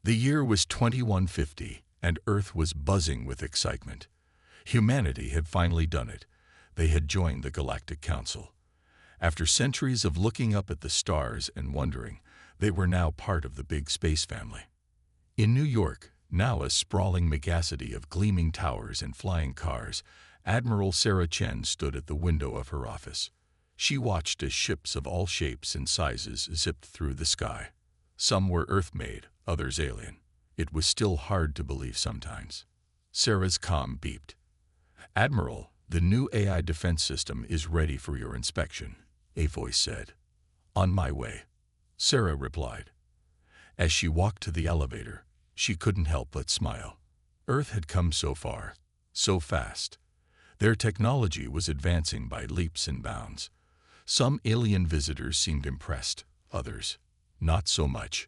The year was 2150, and Earth was buzzing with excitement. Humanity had finally done it. They had joined the Galactic Council. After centuries of looking up at the stars and wondering, they were now part of the big space family. In New York, now a sprawling megacity of gleaming towers and flying cars, Admiral Sarah Chen stood at the window of her office. She watched as ships of all shapes and sizes zipped through the sky. Some were Earth-made, others alien. It was still hard to believe sometimes. Sarah's comm beeped. "Admiral, the new AI defense system is ready for your inspection," a voice said. "On my way," Sarah replied. As she walked to the elevator, she couldn't help but smile. Earth had come so far, so fast. Their technology was advancing by leaps and bounds. Some alien visitors seemed impressed, others, not so much.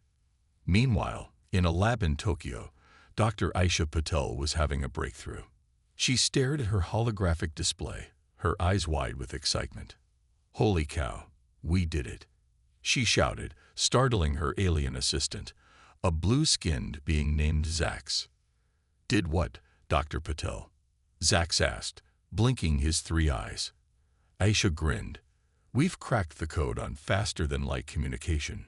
Meanwhile, in a lab in Tokyo, Dr. Aisha Patel was having a breakthrough. She stared at her holographic display, her eyes wide with excitement. "Holy cow, we did it!" she shouted, startling her alien assistant, a blue-skinned being named Zax. "Did what, Dr. Patel?" Zax asked, blinking his three eyes. Aisha grinned. "We've cracked the code on faster-than-light communication.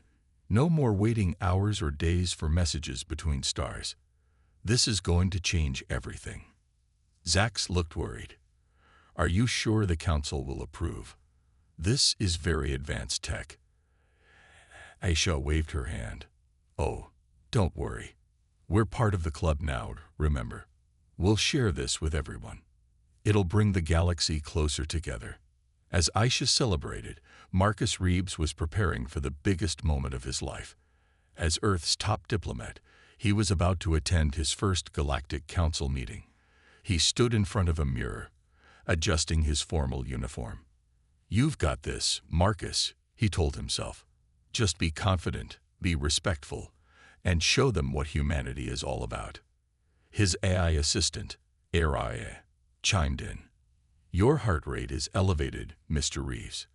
No more waiting hours or days for messages between stars. This is going to change everything." Zax looked worried. "Are you sure the Council will approve? This is very advanced tech." Aisha waved her hand. "Oh, don't worry. We're part of the club now, remember. We'll share this with everyone. It'll bring the galaxy closer together." As Aisha celebrated, Marcus Reeves was preparing for the biggest moment of his life. As Earth's top diplomat, he was about to attend his first Galactic Council meeting. He stood in front of a mirror, adjusting his formal uniform. "You've got this, Marcus," he told himself. "Just be confident, be respectful, and show them what humanity is all about." His AI assistant, Aria, chimed in. "Your heart rate is elevated, Mr. Reeves.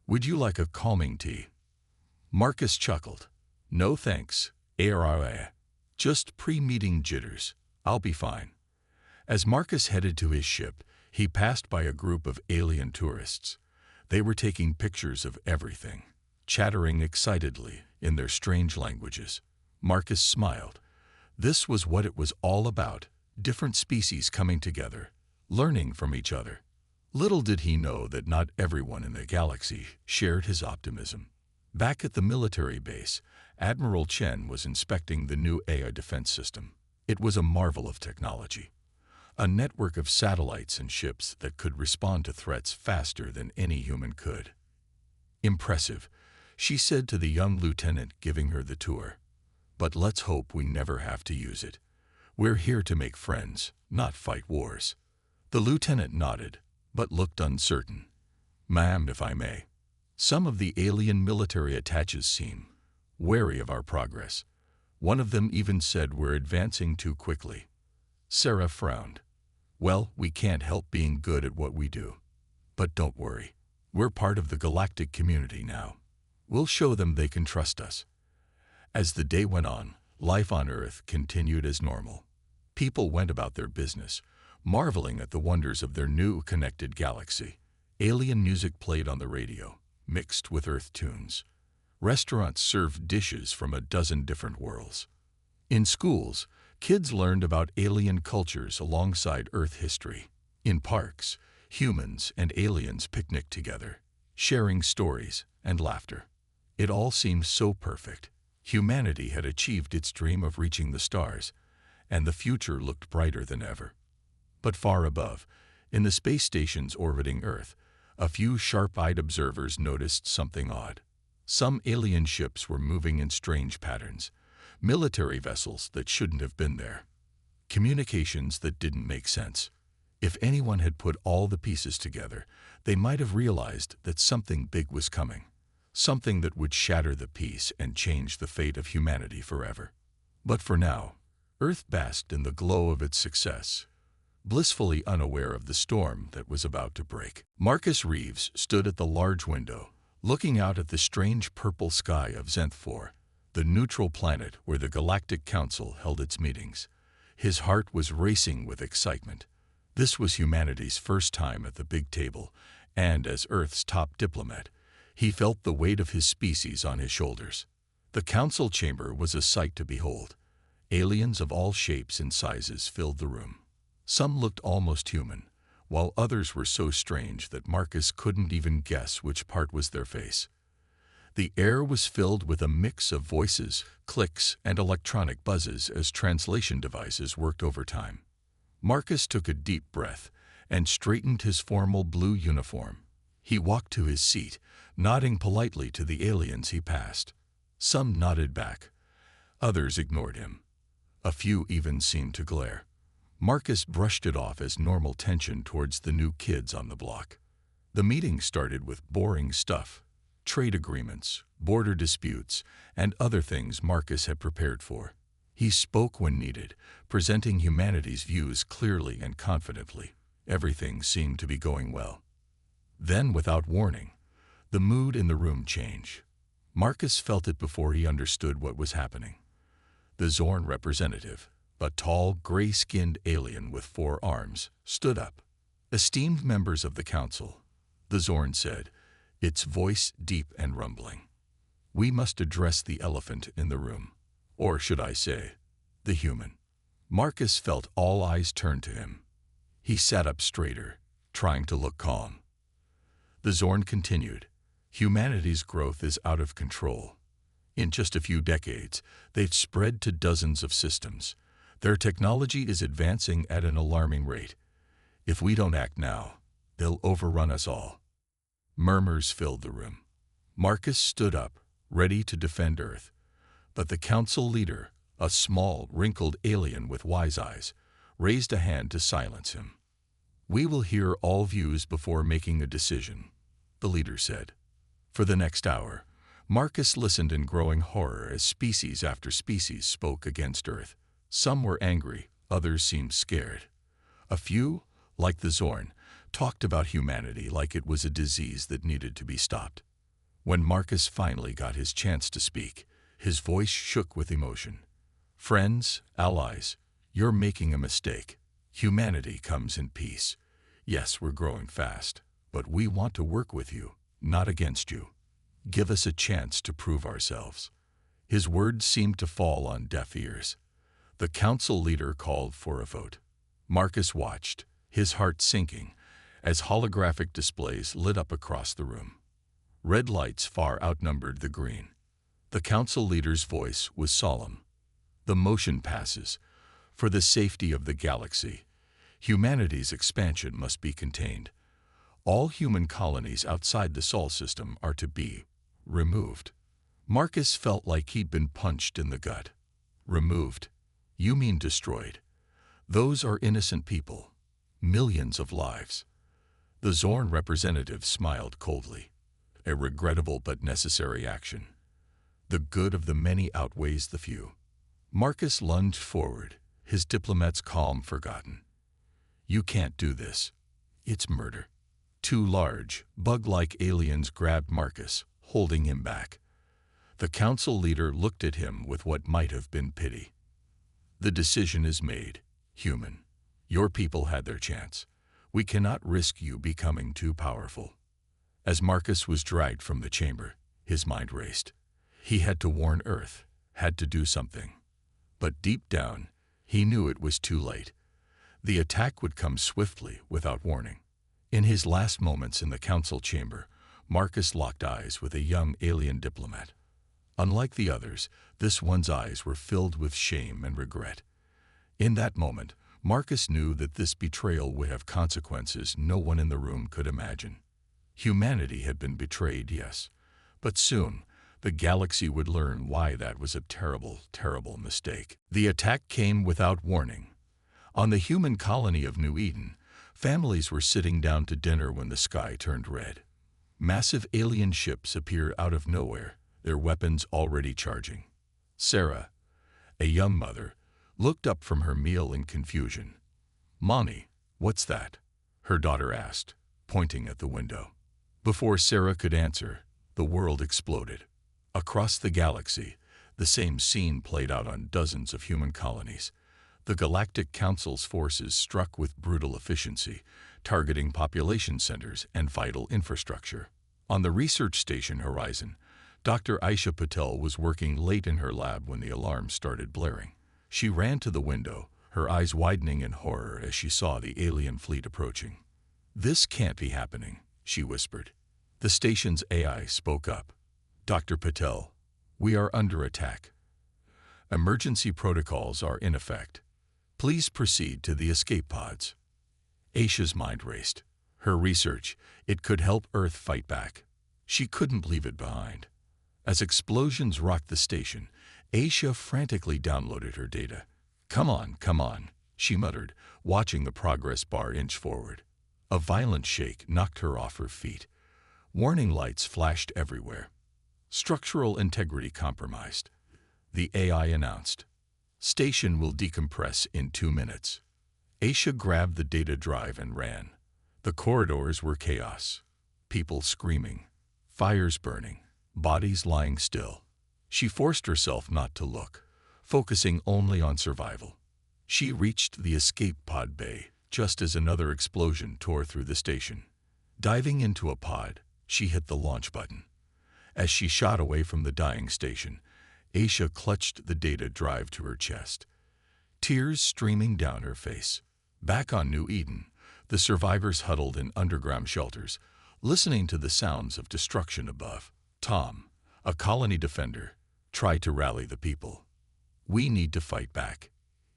Would you like a calming tea?" Marcus chuckled. "No thanks, Aria. Just pre-meeting jitters. I'll be fine." As Marcus headed to his ship, he passed by a group of alien tourists. They were taking pictures of everything, chattering excitedly in their strange languages. Marcus smiled. This was what it was all about, different species coming together, learning from each other. Little did he know that not everyone in the galaxy shared his optimism. Back at the military base, Admiral Chen was inspecting the new AI defense system. It was a marvel of technology. A network of satellites and ships that could respond to threats faster than any human could. "Impressive," she said to the young lieutenant giving her the tour. "But let's hope we never have to use it. We're here to make friends, not fight wars." The lieutenant nodded, but looked uncertain. "Ma'am, if I may. Some of the alien military attaches seem wary of our progress. One of them even said we're advancing too quickly." Sarah frowned. "Well, we can't help being good at what we do. But don't worry. We're part of the galactic community now. We'll show them they can trust us." As the day went on, life on Earth continued as normal. People went about their business, marveling at the wonders of their new connected galaxy. Alien music played on the radio, mixed with Earth tunes. Restaurants served dishes from a dozen different worlds. In schools, kids learned about alien cultures alongside Earth history. In parks, humans and aliens picnicked together, sharing stories and laughter. It all seemed so perfect. Humanity had achieved its dream of reaching the stars, and the future looked brighter than ever. But far above, in the space stations orbiting Earth, a few sharp-eyed observers noticed something odd. Some alien ships were moving in strange patterns, military vessels that shouldn't have been there, communications that didn't make sense. If anyone had put all the pieces together, they might have realized that something big was coming, something that would shatter the peace and change the fate of humanity forever. But for now, Earth basked in the glow of its success, blissfully unaware of the storm that was about to break. Marcus Reeves stood at the large window, looking out at the strange purple sky of Zenth 4. the neutral planet where the Galactic Council held its meetings. His heart was racing with excitement. This was humanity's first time at the big table, and as Earth's top diplomat, he felt the weight of his species on his shoulders. The council chamber was a sight to behold. Aliens of all shapes and sizes filled the room. Some looked almost human, while others were so strange that Marcus couldn't even guess which part was their face. The air was filled with a mix of voices, clicks, and electronic buzzes as translation devices worked overtime. Marcus took a deep breath and straightened his formal blue uniform. He walked to his seat, nodding politely to the aliens he passed. Some nodded back. Others ignored him. A few even seemed to glare. Marcus brushed it off as normal tension towards the new kids on the block. The meeting started with boring stuff: trade agreements, border disputes, and other things Marcus had prepared for. He spoke when needed, presenting humanity's views clearly and confidently. Everything seemed to be going well. Then, without warning, the mood in the room changed. Marcus felt it before he understood what was happening. The Zorn representative, a tall, gray-skinned alien with 4 arms, stood up. "Esteemed members of the council," the Zorn said, its voice deep and rumbling, "we must address the elephant in the room. Or should I say, the human." Marcus felt all eyes turn to him. He sat up straighter, trying to look calm. The Zorn continued, "Humanity's growth is out of control. In just a few decades, they've spread to dozens of systems. Their technology is advancing at an alarming rate. If we don't act now, they'll overrun us all." Murmurs filled the room. Marcus stood up, ready to defend Earth. But the council leader, a small, wrinkled alien with wise eyes, raised a hand to silence him. "We will hear all views before making a decision," the leader said. For the next hour, Marcus listened in growing horror as species after species spoke against Earth. Some were angry, others seemed scared. A few, like the Zorn, talked about humanity like it was a disease that needed to be stopped. When Marcus finally got his chance to speak, his voice shook with emotion. "Friends, allies, you're making a mistake. Humanity comes in peace. Yes, we're growing fast, but we want to work with you, not against you. Give us a chance to prove ourselves." His words seemed to fall on deaf ears. The council leader called for a vote. Marcus watched, his heart sinking, as holographic displays lit up across the room. Red lights far outnumbered the green. The council leader's voice was solemn. "The motion passes. For the safety of the galaxy, humanity's expansion must be contained. All human colonies outside the Sol system are to be removed." Marcus felt like he'd been punched in the gut. "Removed? You mean destroyed? Those are innocent people. Millions of lives." The Zorn representative smiled coldly. "A regrettable but necessary action. The good of the many outweighs the few." Marcus lunged forward, his diplomat's calm forgotten. "You can't do this. It's murder." 2 large, bug-like aliens grabbed Marcus, holding him back. The council leader looked at him with what might have been pity. "The decision is made, human. Your people had their chance. We cannot risk you becoming too powerful." As Marcus was dragged from the chamber, his mind raced. He had to warn Earth, had to do something. But deep down, he knew it was too late. The attack would come swiftly, without warning. In his last moments in the council chamber, Marcus locked eyes with a young alien diplomat. Unlike the others, this one's eyes were filled with shame and regret. In that moment, Marcus knew that this betrayal would have consequences no one in the room could imagine. Humanity had been betrayed, yes, but soon the galaxy would learn why that was a terrible, terrible mistake. The attack came without warning. On the human colony of New Eden, families were sitting down to dinner when the sky turned red. Massive alien ships appeared out of nowhere, their weapons already charging. Sarah, a young mother, looked up from her meal in confusion. "Mommy, what's that?" her daughter asked, pointing at the window. Before Sarah could answer, the world exploded. Across the galaxy, The same scene played out on dozens of human colonies. The Galactic Council's forces struck with brutal efficiency, targeting population centers and vital infrastructure. On the research station horizon, Dr. Aisha Patel was working late in her lab when the alarm started blaring. She ran to the window, her eyes widening in horror as she saw the alien fleet approaching. "This can't be happening," she whispered. The station's AI spoke up. "Dr. Patel, we are under attack. Emergency protocols are in effect. Please proceed to the escape pods." Aisha's mind raced. Her research, it could help Earth fight back. She couldn't leave it behind. As explosions rocked the station, Aisha frantically downloaded her data. Come on," she muttered, watching the progress bar inch forward. A violent shake knocked her off her feet. Warning lights flashed everywhere. "Structural integrity compromised," the AI announced. "Station will decompress in 2 minutes." Aisha grabbed the data drive and ran. The corridors were chaos. People screaming, fires burning, bodies lying still. She forced herself not to look, focusing only on survival. She reached the escape pod bay just as another explosion tore through the station. Diving into a pod, she hit the launch button. As she shot away from the dying station, Aisha clutched the data drive to her chest, tears streaming down her face. Back on New Eden, the survivors huddled in underground shelters, listening to the sounds of destruction above. Tom, a colony defender, tried to rally the people. "We need to fight back,"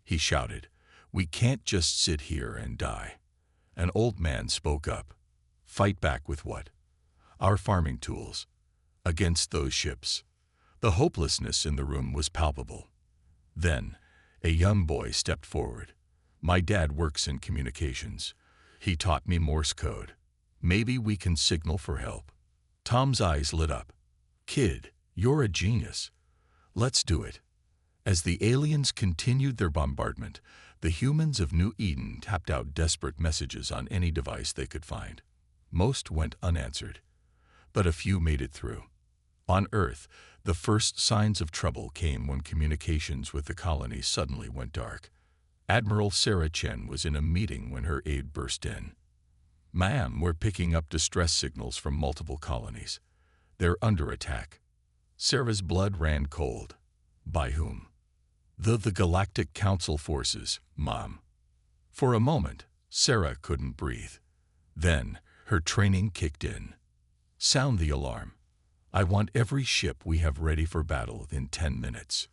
he shouted. "We can't just sit here and die." An old man spoke up. "Fight back with what?" "Our farming tools. Against those ships." The hopelessness in the room was palpable. Then, a young boy stepped forward. "My dad works in communications. He taught me Morse code. Maybe we can signal for help." Tom's eyes lit up. "Kid, you're a genius. Let's do it." As the aliens continued their bombardment, the humans of New Eden tapped out desperate messages on any device they could find. Most went unanswered, but a few made it through. On Earth, the first signs of trouble came when communications with the colony suddenly went dark. Admiral Sarah Chen was in a meeting when her aide burst in. "Ma'am, we're picking up distress signals from multiple colonies. They're under attack." Sarah's blood ran cold. "By whom?" The Galactic Council forces, Mom." For a moment, Sarah couldn't breathe. Then, her training kicked in. "Sound the alarm. I want every ship we have ready for battle in 10 minutes."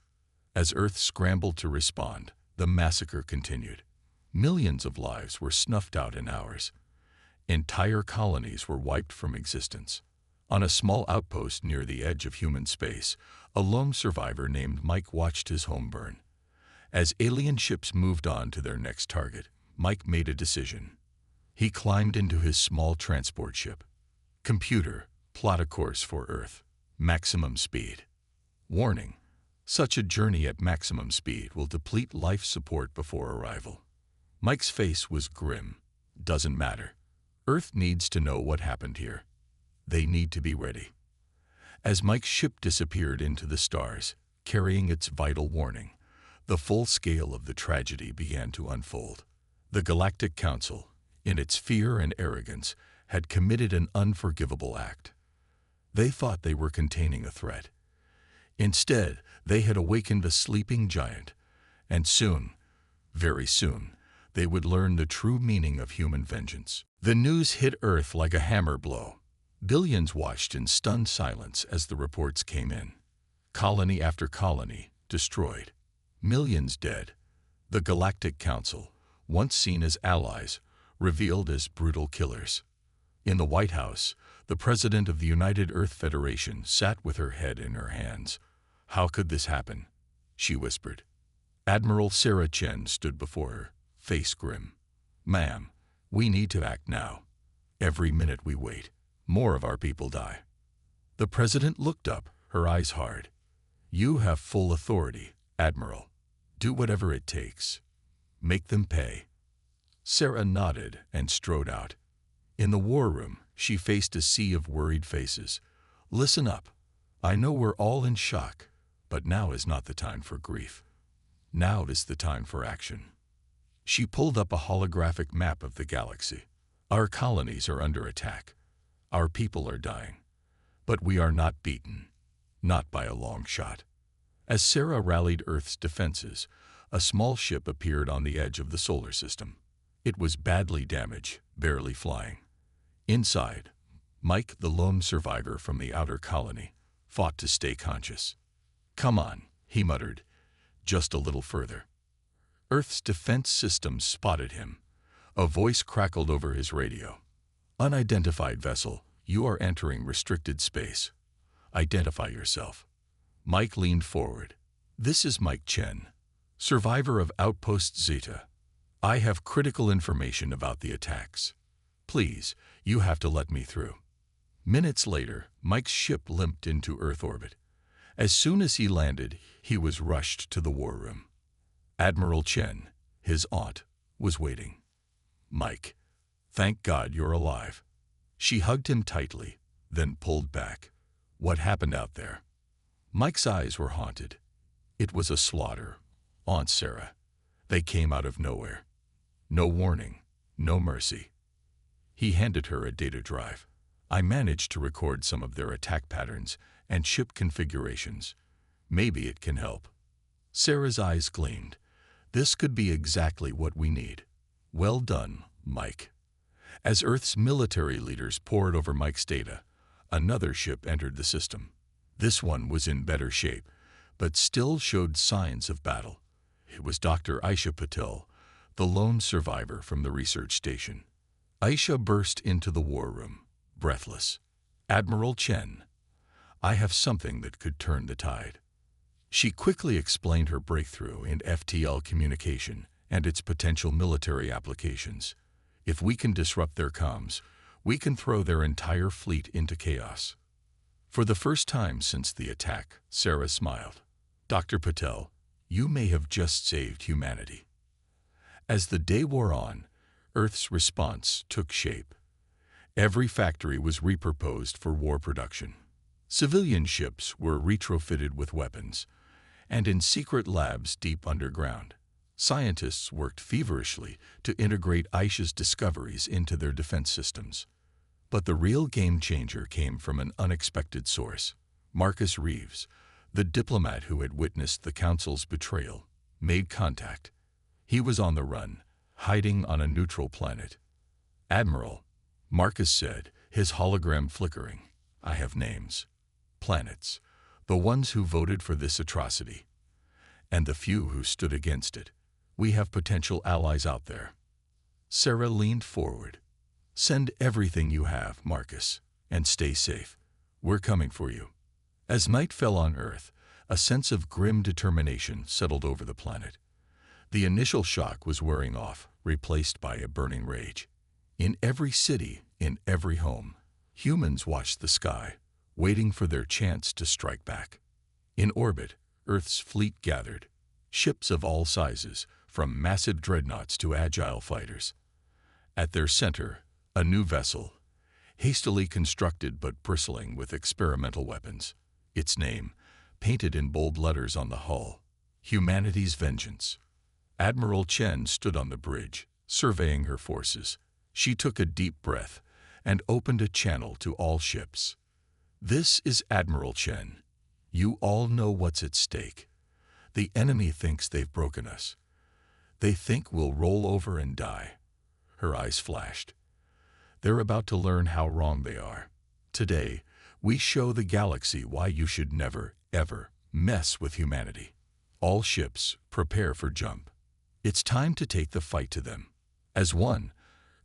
As Earth scrambled to respond, the massacre continued. Millions of lives were snuffed out in hours. Entire colonies were wiped from existence. On a small outpost near the edge of human space, a lone survivor named Mike watched his home burn. As alien ships moved on to their next target, Mike made a decision. He climbed into his small transport ship. "Computer, plot a course for Earth. Maximum speed." Warning: such a journey at maximum speed will deplete life support before arrival. Mike's face was grim. "Doesn't matter. Earth needs to know what happened here. They need to be ready." As Mike's ship disappeared into the stars, carrying its vital warning, the full scale of the tragedy began to unfold. The Galactic Council, in its fear and arrogance, had committed an unforgivable act. They thought they were containing a threat. Instead, they had awakened a sleeping giant, and soon, very soon, they would learn the true meaning of human vengeance. The news hit Earth like a hammer blow. Billions watched in stunned silence as the reports came in. Colony after colony destroyed. Millions dead. The Galactic Council, once seen as allies, revealed as brutal killers. In the White House, the President of the United Earth Federation sat with her head in her hands. "How could this happen?" she whispered. Admiral Sarah Chen stood before her, face grim. "Ma'am, we need to act now. Every minute we wait, more of our people die." The President looked up, her eyes hard. "You have full authority, Admiral. Do whatever it takes. Make them pay." Sarah nodded and strode out. In the war room, she faced a sea of worried faces. "Listen up. I know we're all in shock, But now is not the time for grief. Now is the time for action. She pulled up a holographic map of the galaxy. Our colonies are under attack. Our people are dying. But we are not beaten. Not by a long shot. As Sarah rallied Earth's defenses, a small ship appeared on the edge of the solar system. It was badly damaged, barely flying. Inside, Mike, the lone survivor from the outer colony, fought to stay conscious. "Come on," he muttered, "just a little further." Earth's defense systems spotted him. A voice crackled over his radio. "Unidentified vessel, you are entering restricted space. Identify yourself." Mike leaned forward. "This is Mike Chen, survivor of Outpost Zeta. I have critical information about the attacks. Please, you have to let me through." Minutes later, Mike's ship limped into Earth orbit. As soon as he landed, he was rushed to the war room. Admiral Chen, his aunt, was waiting. "Mike, thank God you're alive." She hugged him tightly, then pulled back. "What happened out there?" Mike's eyes were haunted. "It was a slaughter, Aunt Sarah. They came out of nowhere. No warning, no mercy." He handed her a data drive. "I managed to record some of their attack patterns and ship configurations. Maybe it can help." Sarah's eyes gleamed. "This could be exactly what we need." "Well done, Mike." As Earth's military leaders pored over Mike's data, another ship entered the system. This one was in better shape, but still showed signs of battle. It was Dr. Aisha Patel, the lone survivor from the research station. Aisha burst into the war room, breathless. "Admiral Chen, I have something that could turn the tide." She quickly explained her breakthrough in FTL communication and its potential military applications. "If we can disrupt their comms, we can throw their entire fleet into chaos." For the first time since the attack, Sarah smiled. "Dr. Patel, you may have just saved humanity." As the day wore on, Earth's response took shape. Every factory was repurposed for war production. Civilian ships were retrofitted with weapons, and in secret labs deep underground, scientists worked feverishly to integrate Aisha's discoveries into their defense systems. But the real game changer came from an unexpected source. Marcus Reeves, the diplomat who had witnessed the Council's betrayal, made contact. He was on the run, hiding on a neutral planet. "Admiral," Marcus said, his hologram flickering, "I have names. Planets. The ones who voted for this atrocity. And the few who stood against it. We have potential allies out there." Sarah leaned forward. "Send everything you have, Marcus, and stay safe. We're coming for you." As night fell on Earth, a sense of grim determination settled over the planet. The initial shock was wearing off, replaced by a burning rage. In every city, in every home, humans watched the sky, waiting for their chance to strike back. In orbit, Earth's fleet gathered, ships of all sizes, from massive dreadnoughts to agile fighters. At their center, a new vessel, hastily constructed but bristling with experimental weapons. Its name, painted in bold letters on the hull, Humanity's Vengeance. Admiral Chen stood on the bridge, surveying her forces. She took a deep breath and opened a channel to all ships. "This is Admiral Chen. You all know what's at stake. The enemy thinks they've broken us. They think we'll roll over and die." Her eyes flashed. "They're about to learn how wrong they are. Today, we show the galaxy why you should never, ever mess with humanity. All ships, prepare for jump. It's time to take the fight to them." As one,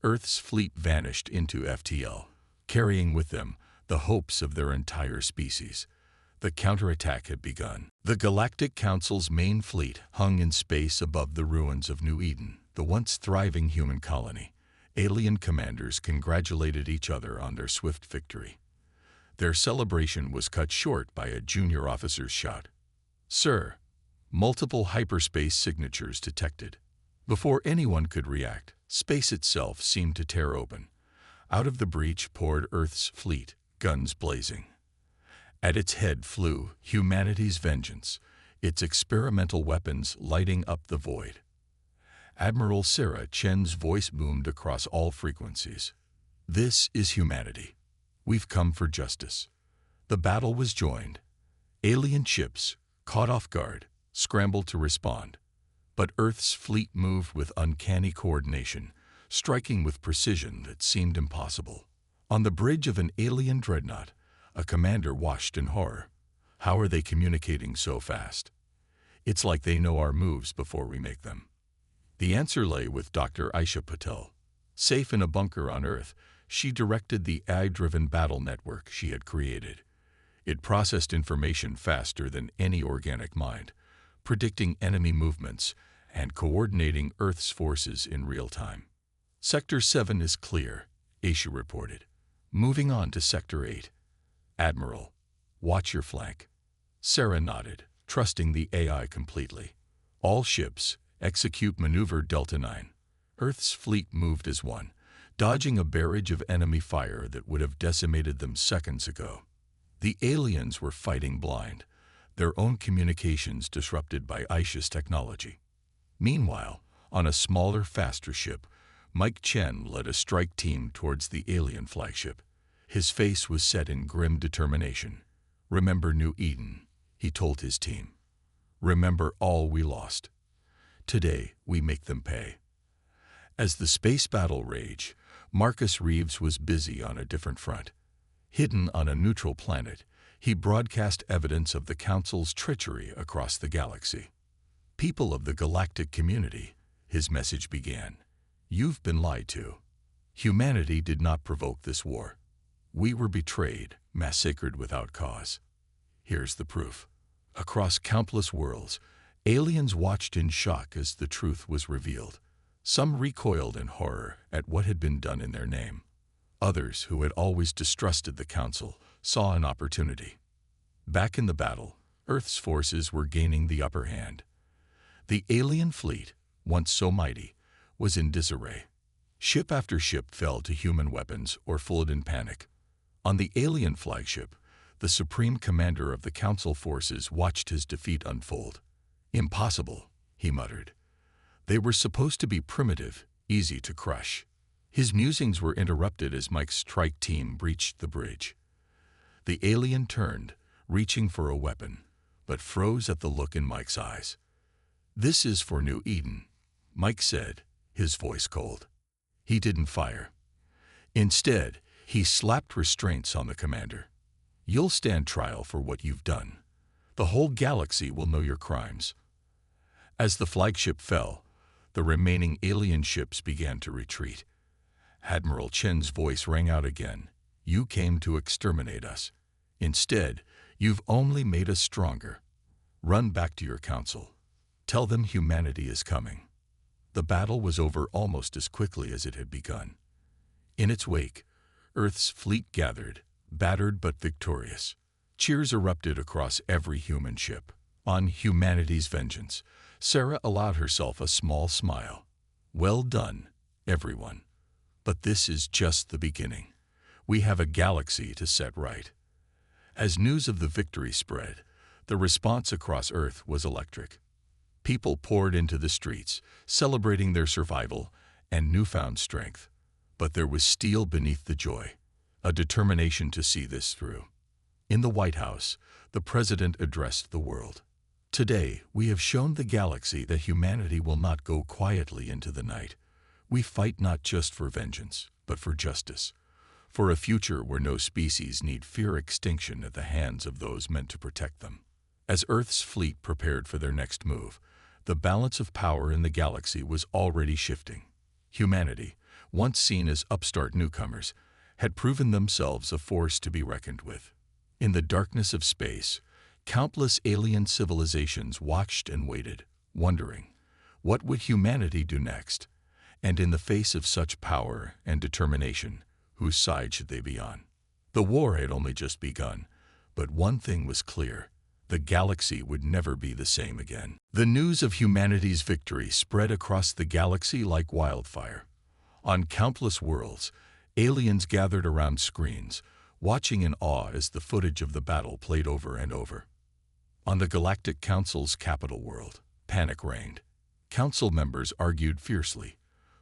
Earth's fleet vanished into FTL, carrying with them the hopes of their entire species. The counterattack had begun. The Galactic Council's main fleet hung in space above the ruins of New Eden, the once thriving human colony. Alien commanders congratulated each other on their swift victory. Their celebration was cut short by a junior officer's shout. "Sir!" Multiple hyperspace signatures detected. Before anyone could react, space itself seemed to tear open. Out of the breach poured Earth's fleet, guns blazing. At its head flew humanity's vengeance, its experimental weapons lighting up the void. Admiral Sarah Chen's voice boomed across all frequencies. "This is humanity. We've come for justice." The battle was joined. Alien ships, caught off guard, scrambled to respond. But Earth's fleet moved with uncanny coordination, striking with precision that seemed impossible. On the bridge of an alien dreadnought, a commander watched in horror. How are they communicating so fast? It's like they know our moves before we make them. The answer lay with Dr. Aisha Patel. Safe in a bunker on Earth, she directed the AI-driven battle network she had created. It processed information faster than any organic mind, predicting enemy movements and coordinating Earth's forces in real time. "Sector 7 is clear," Aisha reported. "Moving on to Sector 8. Admiral, watch your flank." Sarah nodded, trusting the AI completely. "All ships, execute Maneuver Delta 9. Earth's fleet moved as one, dodging a barrage of enemy fire that would have decimated them seconds ago. The aliens were fighting blind, their own communications disrupted by Aisha's technology. Meanwhile, on a smaller, faster ship, Mike Chen led a strike team towards the alien flagship. His face was set in grim determination. "Remember New Eden," he told his team. "Remember all we lost. Today, we make them pay." As the space battle raged, Marcus Reeves was busy on a different front. Hidden on a neutral planet, he broadcast evidence of the Council's treachery across the galaxy. "People of the galactic community," his message began, "you've been lied to. Humanity did not provoke this war. We were betrayed, massacred without cause. Here's the proof." Across countless worlds, aliens watched in shock as the truth was revealed. Some recoiled in horror at what had been done in their name. Others, who had always distrusted the Council, saw an opportunity. Back in the battle, Earth's forces were gaining the upper hand. The alien fleet, once so mighty, was in disarray. Ship after ship fell to human weapons or fled in panic. On the alien flagship, the supreme commander of the Council forces watched his defeat unfold. "Impossible," he muttered. "They were supposed to be primitive, easy to crush." His musings were interrupted as Mike's strike team breached the bridge. The alien turned, reaching for a weapon, but froze at the look in Mike's eyes. "This is for New Eden," Mike said, his voice cold. He didn't fire. Instead, he slapped restraints on the commander. "You'll stand trial for what you've done. The whole galaxy will know your crimes." As the flagship fell, the remaining alien ships began to retreat. Admiral Chen's voice rang out again. "You came to exterminate us. Instead, you've only made us stronger. Run back to your council. Tell them humanity is coming." The battle was over almost as quickly as it had begun. In its wake, Earth's fleet gathered, battered but victorious. Cheers erupted across every human ship. On humanity's vengeance, Sarah allowed herself a small smile. "Well done, everyone. But this is just the beginning. We have a galaxy to set right." As news of the victory spread, the response across Earth was electric. People poured into the streets, celebrating their survival and newfound strength. But there was steel beneath the joy, a determination to see this through. In the White House, the president addressed the world. "Today, we have shown the galaxy that humanity will not go quietly into the night. We fight not just for vengeance, but for justice, for a future where no species need fear extinction at the hands of those meant to protect them." As Earth's fleet prepared for their next move, the balance of power in the galaxy was already shifting. Humanity, once seen as upstart newcomers, had proven themselves a force to be reckoned with. In the darkness of space, countless alien civilizations watched and waited, wondering, what would humanity do next? And in the face of such power and determination, whose side should they be on? The war had only just begun, but one thing was clear: the galaxy would never be the same again. The news of humanity's victory spread across the galaxy like wildfire. On countless worlds, aliens gathered around screens, watching in awe as the footage of the battle played over and over. On the Galactic Council's capital world, panic reigned. Council members argued fiercely,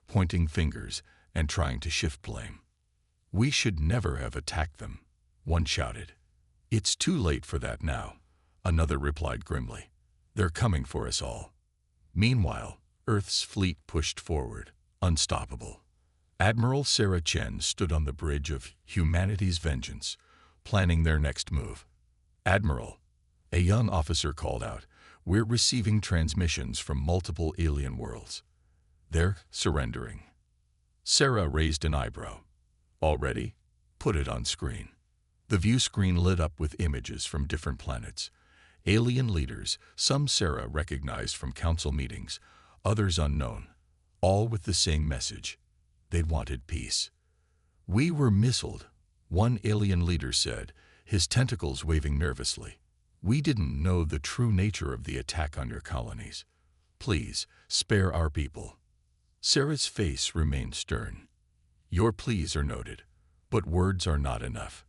pointing fingers and trying to shift blame. "We should never have attacked them," one shouted. "It's too late for that now," another replied grimly. "They're coming for us all." Meanwhile, Earth's fleet pushed forward, unstoppable. Admiral Sarah Chen stood on the bridge of humanity's vengeance, planning their next move. "Admiral," a young officer called out, "we're receiving transmissions from multiple alien worlds. They're surrendering." Sarah raised an eyebrow. "Already? Put it on screen." The view screen lit up with images from different planets. Alien leaders, some Sarah recognized from council meetings, others unknown, all with the same message. They'd wanted peace. "We were missiled," one alien leader said, his tentacles waving nervously. "We didn't know the true nature of the attack on your colonies. Please, spare our people." Sarah's face remained stern. "Your pleas are noted, but words are not enough.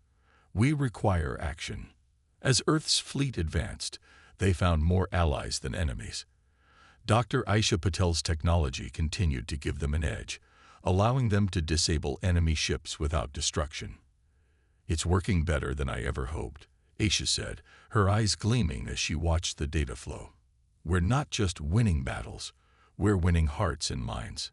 We require action." As Earth's fleet advanced, they found more allies than enemies. Dr. Aisha Patel's technology continued to give them an edge, allowing them to disable enemy ships without destruction. "It's working better than I ever hoped," Aisha said, her eyes gleaming as she watched the data flow. "We're not just winning battles, we're winning hearts and minds."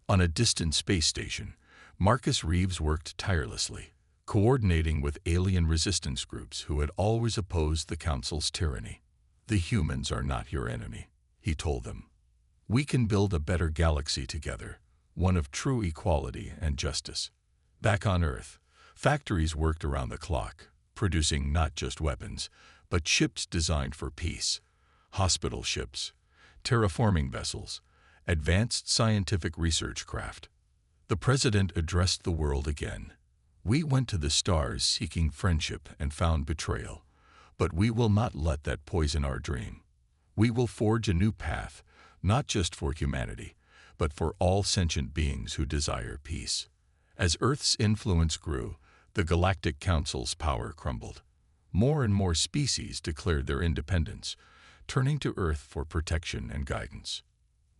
On a distant space station, Marcus Reeves worked tirelessly, coordinating with alien resistance groups who had always opposed the Council's tyranny. "The humans are not your enemy," he told them. "We can build a better galaxy together, one of true equality and justice." Back on Earth, factories worked around the clock, producing not just weapons, but ships designed for peace. Hospital ships, terraforming vessels, advanced scientific research craft. The president addressed the world again. "We went to the stars seeking friendship and found betrayal, but we will not let that poison our dream. We will forge a new path, not just for humanity, but for all sentient beings who desire peace." As Earth's influence grew, the Galactic Council's power crumbled. More and more species declared their independence, turning to Earth for protection and guidance.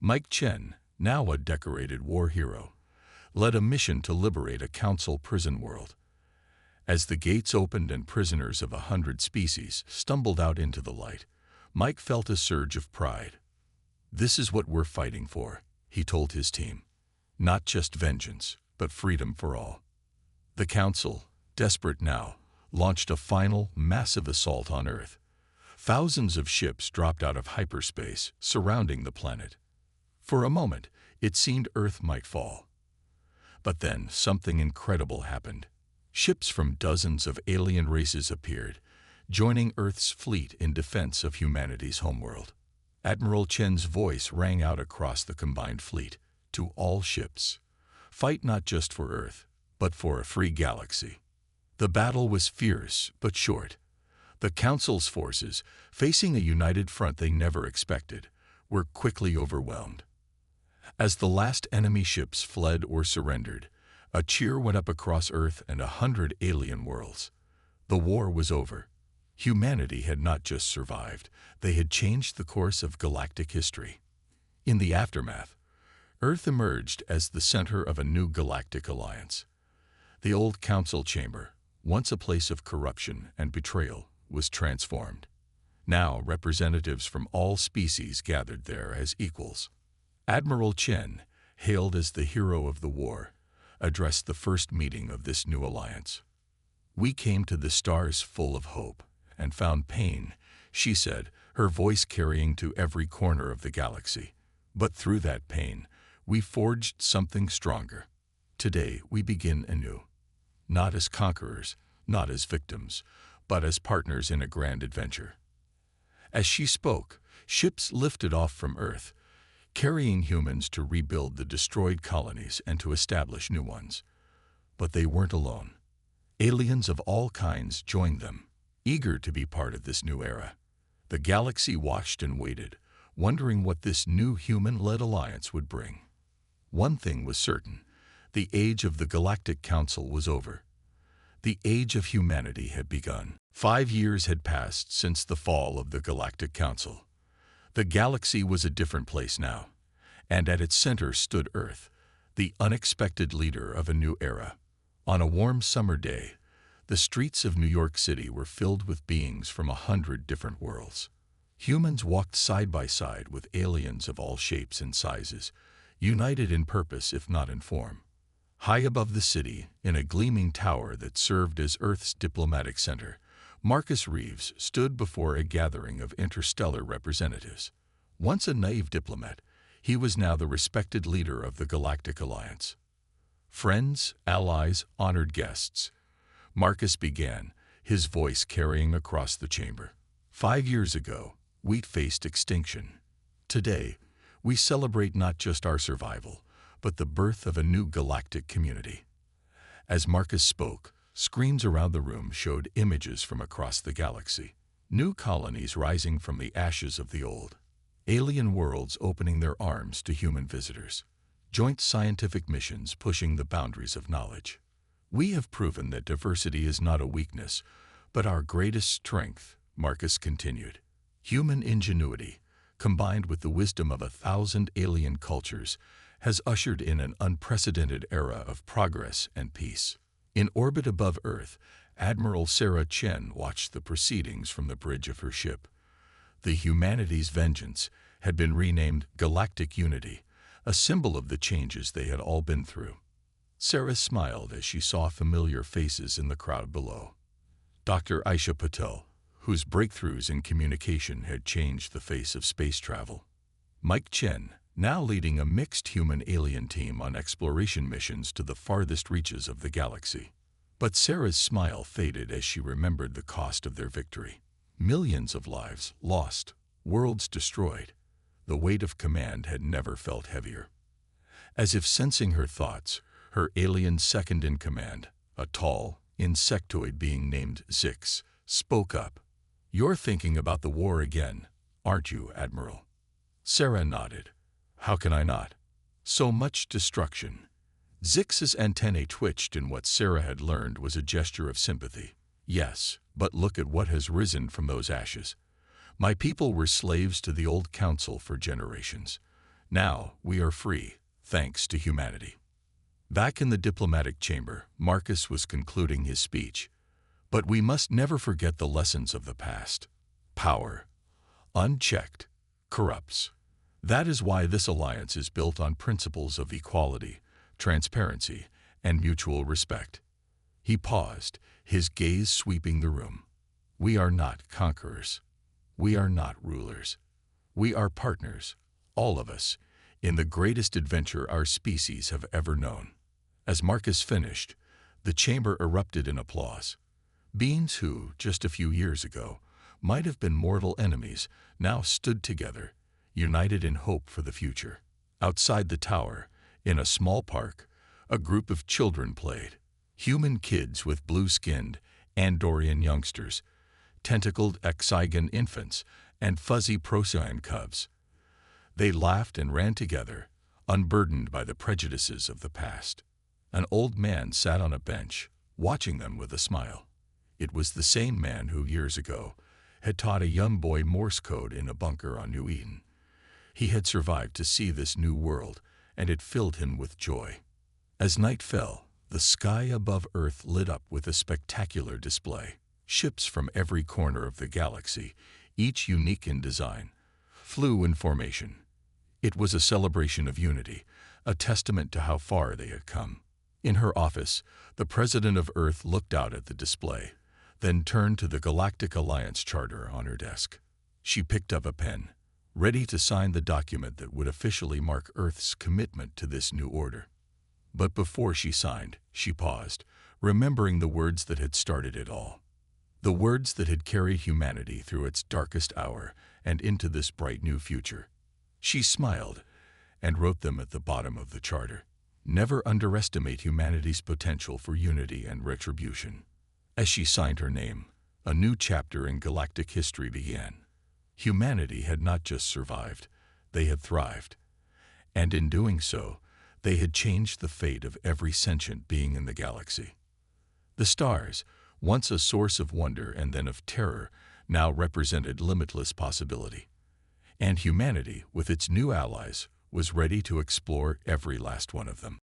Mike Chen, now a decorated war hero, led a mission to liberate a council prison world. As the gates opened and prisoners of 100 species stumbled out into the light, Mike felt a surge of pride. "This is what we're fighting for," he told his team. "Not just vengeance, but freedom for all." The council, desperate now, launched a final, massive assault on Earth. Thousands of ships dropped out of hyperspace, surrounding the planet. For a moment, it seemed Earth might fall. But then something incredible happened. Ships from dozens of alien races appeared, joining Earth's fleet in defense of humanity's homeworld. Admiral Chen's voice rang out across the combined fleet. "To all ships, fight not just for Earth, but for a free galaxy." The battle was fierce but short. The Council's forces, facing a united front they never expected, were quickly overwhelmed. As the last enemy ships fled or surrendered, a cheer went up across Earth and 100 alien worlds. The war was over. Humanity had not just survived, they had changed the course of galactic history. In the aftermath, Earth emerged as the center of a new galactic alliance. The old council chamber, once a place of corruption and betrayal, was transformed. Now representatives from all species gathered there as equals. Admiral Chen, hailed as the hero of the war, addressed the first meeting of this new alliance. "We came to the stars full of hope and found pain," she said, her voice carrying to every corner of the galaxy. "But through that pain, we forged something stronger. Today we begin anew. Not as conquerors, not as victims, but as partners in a grand adventure." As she spoke, ships lifted off from Earth, carrying humans to rebuild the destroyed colonies and to establish new ones. But they weren't alone. Aliens of all kinds joined them, eager to be part of this new era. The galaxy watched and waited, wondering what this new human-led alliance would bring. One thing was certain: the age of the Galactic Council was over. The age of humanity had begun. 5 years had passed since the fall of the Galactic Council. The galaxy was a different place now, and at its center stood Earth, the unexpected leader of a new era. On a warm summer day, the streets of New York City were filled with beings from 100 different worlds. Humans walked side by side with aliens of all shapes and sizes, united in purpose if not in form. High above the city, in a gleaming tower that served as Earth's diplomatic center, Marcus Reeves stood before a gathering of interstellar representatives. Once a naive diplomat, he was now the respected leader of the Galactic Alliance. Friends, allies, honored guests. Marcus began, his voice carrying across the chamber. 5 years ago, wheat faced extinction. Today, we celebrate not just our survival, but the birth of a new galactic community. As Marcus spoke, screens around the room showed images from across the galaxy. New colonies rising from the ashes of the old. Alien worlds opening their arms to human visitors. Joint scientific missions pushing the boundaries of knowledge. We have proven that diversity is not a weakness, but our greatest strength, Marcus continued. Human ingenuity, combined with the wisdom of 1,000 alien cultures, has ushered in an unprecedented era of progress and peace. In orbit above Earth, Admiral Sarah Chen watched the proceedings from the bridge of her ship. The humanity's vengeance had been renamed Galactic Unity, a symbol of the changes they had all been through. Sarah smiled as she saw familiar faces in the crowd below. Dr. Aisha Patel, whose breakthroughs in communication had changed the face of space travel. Mike Chen, now leading a mixed human-alien team on exploration missions to the farthest reaches of the galaxy. But Sarah's smile faded as she remembered the cost of their victory. Millions of lives lost, worlds destroyed. The weight of command had never felt heavier. As if sensing her thoughts, her alien second-in-command, a tall, insectoid being named Zix, spoke up. "You're thinking about the war again, aren't you, Admiral?" Sarah nodded. "How can I not? So much destruction." Zix's antennae twitched in what Sarah had learned was a gesture of sympathy. "Yes, but look at what has risen from those ashes. My people were slaves to the old council for generations. Now we are free, thanks to humanity." Back in the diplomatic chamber, Marcus was concluding his speech. "But we must never forget the lessons of the past. Power, unchecked, corrupts. That is why this alliance is built on principles of equality, transparency, and mutual respect." He paused, his gaze sweeping the room. "We are not conquerors. We are not rulers. We are partners, all of us, in the greatest adventure our species have ever known." As Marcus finished, the chamber erupted in applause. Beings who, just a few years ago, might have been mortal enemies, now stood together, united in hope for the future. Outside the tower, in a small park, a group of children played. Human kids with blue-skinned, Andorian youngsters, tentacled Exigan infants, and fuzzy Procyon cubs. They laughed and ran together, unburdened by the prejudices of the past. An old man sat on a bench, watching them with a smile. It was the same man who, years ago, had taught a young boy Morse code in a bunker on New Eden. He had survived to see this new world, and it filled him with joy. As night fell, the sky above Earth lit up with a spectacular display. Ships from every corner of the galaxy, each unique in design, flew in formation. It was a celebration of unity, a testament to how far they had come. In her office, the President of Earth looked out at the display, then turned to the Galactic Alliance Charter on her desk. She picked up a pen, ready to sign the document that would officially mark Earth's commitment to this new order. But before she signed, she paused, remembering the words that had started it all. The words that had carried humanity through its darkest hour and into this bright new future. She smiled and wrote them at the bottom of the charter. "Never underestimate humanity's potential for unity and retribution." As she signed her name, a new chapter in galactic history began. Humanity had not just survived, they had thrived. And in doing so, they had changed the fate of every sentient being in the galaxy. The stars, once a source of wonder and then of terror, now represented limitless possibility. And humanity, with its new allies, was ready to explore every last one of them.